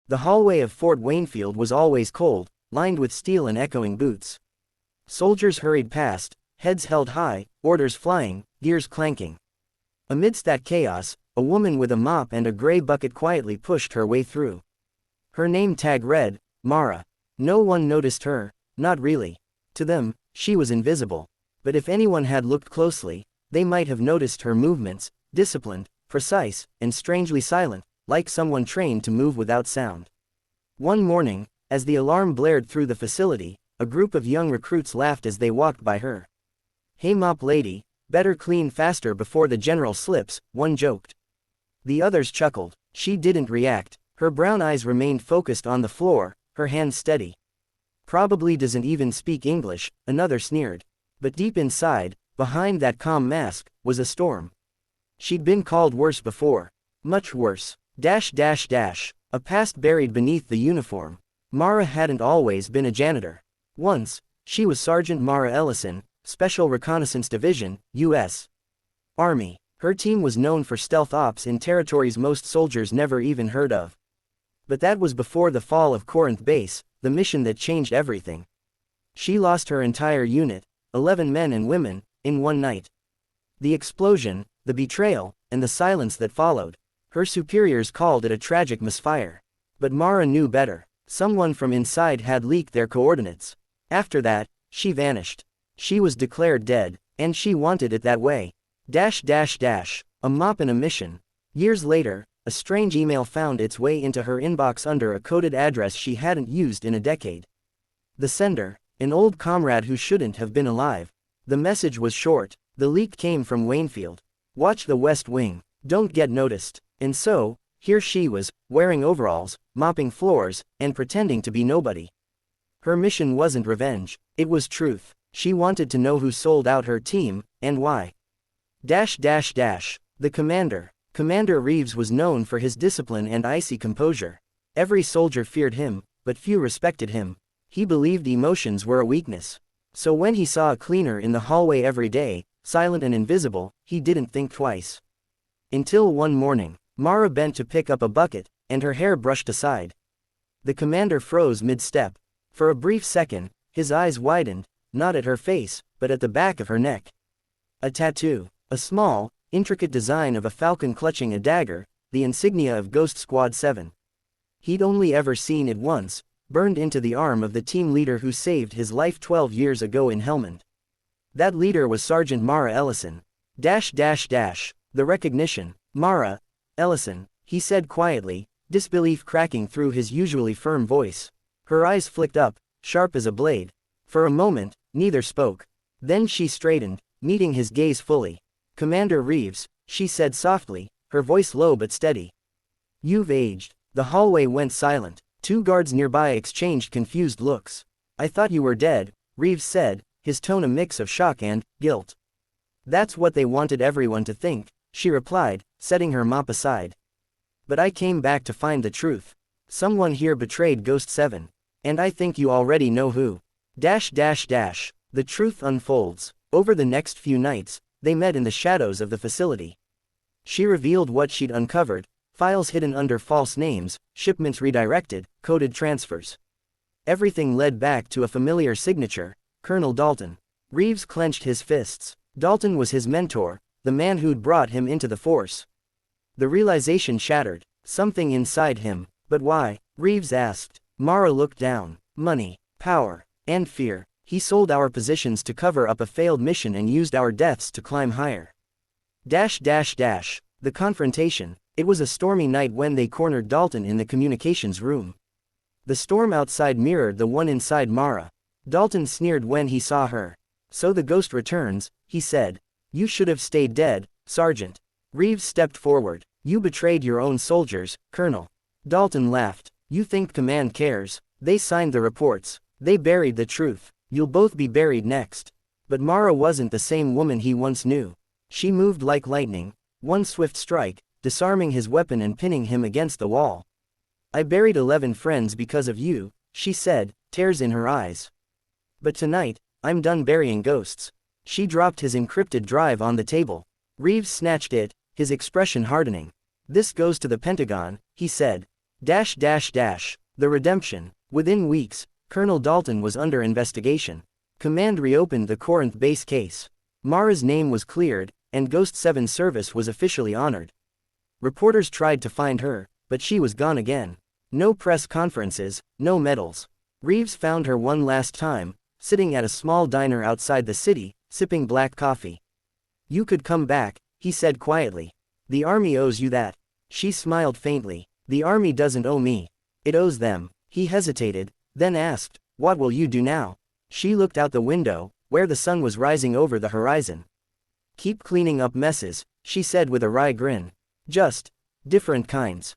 The hallway of Fort Waynfield was always cold, lined with steel and echoing boots. Soldiers hurried past, heads held high, orders flying, gears clanking. Amidst that chaos, a woman with a mop and a gray bucket quietly pushed her way through. Her name tag read, Mara. No one noticed her, not really. To them, she was invisible. But if anyone had looked closely, they might have noticed her movements, disciplined, precise, and strangely silent, like someone trained to move without sound. One morning, as the alarm blared through the facility, a group of young recruits laughed as they walked by her. "Hey mop lady, better clean faster before the general slips," one joked. The others chuckled. She didn't react. Her brown eyes remained focused on the floor, her hands steady. "Probably doesn't even speak English," another sneered. But deep inside, behind that calm mask, was a storm. She'd been called worse before. Much worse. A past buried beneath the uniform. Mara hadn't always been a janitor. Once, she was Sergeant Mara Ellison, Special Reconnaissance Division, U.S. Army. Her team was known for stealth ops in territories most soldiers never even heard of. But that was before the fall of Corinth Base, the mission that changed everything. She lost her entire unit, 11 men and women, in one night. The explosion, the betrayal, and the silence that followed. Her superiors called it a tragic misfire. But Mara knew better. Someone from inside had leaked their coordinates. After that, she vanished. She was declared dead, and she wanted it that way. A mop and a mission. Years later, a strange email found its way into her inbox under a coded address she hadn't used in a decade. The sender, an old comrade who shouldn't have been alive. The message was short. The leak came from Waynfield. "Watch the West Wing. Don't get noticed." And so, here she was, wearing overalls, mopping floors, and pretending to be nobody. Her mission wasn't revenge, it was truth. She wanted to know who sold out her team, and why. The commander. Commander Reeves was known for his discipline and icy composure. Every soldier feared him, but few respected him. He believed emotions were a weakness. So when he saw a cleaner in the hallway every day, silent and invisible, he didn't think twice. Until one morning, Mara bent to pick up a bucket, and her hair brushed aside. The commander froze mid-step. For a brief second, his eyes widened, not at her face, but at the back of her neck. A tattoo. A small, intricate design of a falcon clutching a dagger, the insignia of Ghost Squad 7. He'd only ever seen it once, burned into the arm of the team leader who saved his life 12 years ago in Helmand. That leader was Sergeant Mara Ellison. The recognition. "Mara Ellison," he said quietly, disbelief cracking through his usually firm voice. Her eyes flicked up, sharp as a blade. For a moment, neither spoke. Then she straightened, meeting his gaze fully. "Commander Reeves," she said softly, her voice low but steady. "You've aged." The hallway went silent. Two guards nearby exchanged confused looks. "I thought you were dead," Reeves said, his tone a mix of shock and guilt. "That's what they wanted everyone to think," she replied, setting her mop aside. "But I came back to find the truth. Someone here betrayed Ghost 7. And I think you already know who." The truth unfolds. Over the next few nights, they met in the shadows of the facility. She revealed what she'd uncovered: files hidden under false names, shipments redirected, coded transfers. Everything led back to a familiar signature: Colonel Dalton. Reeves clenched his fists. Dalton was his mentor, the man who'd brought him into the force. The realization shattered something inside him. But why? Reeves asked. Mara looked down. "Money, power, and fear. He sold our positions to cover up a failed mission and used our deaths to climb higher." The confrontation. It was a stormy night when they cornered Dalton in the communications room. The storm outside mirrored the one inside Mara. Dalton sneered when he saw her. "So the ghost returns," he said. "You should have stayed dead, Sergeant." Reeves stepped forward. "You betrayed your own soldiers, Colonel." Dalton laughed. "You think command cares? They signed the reports. They buried the truth. You'll both be buried next." But Mara wasn't the same woman he once knew. She moved like lightning, one swift strike, disarming his weapon and pinning him against the wall. "I buried 11 friends because of you," she said, tears in her eyes. "But tonight, I'm done burying ghosts." She dropped his encrypted drive on the table. Reeves snatched it, his expression hardening. "This goes to the Pentagon," he said. The redemption. Within weeks, Colonel Dalton was under investigation. Command reopened the Corinth base case. Mara's name was cleared, and Ghost 7's service was officially honored. Reporters tried to find her, but she was gone again. No press conferences, no medals. Reeves found her one last time, sitting at a small diner outside the city, sipping black coffee. "You could come back," he said quietly. "The army owes you that." She smiled faintly. "The army doesn't owe me. It owes them." He hesitated, then asked, "What will you do now?" She looked out the window, where the sun was rising over the horizon. "Keep cleaning up messes," she said with a wry grin. "Just different kinds."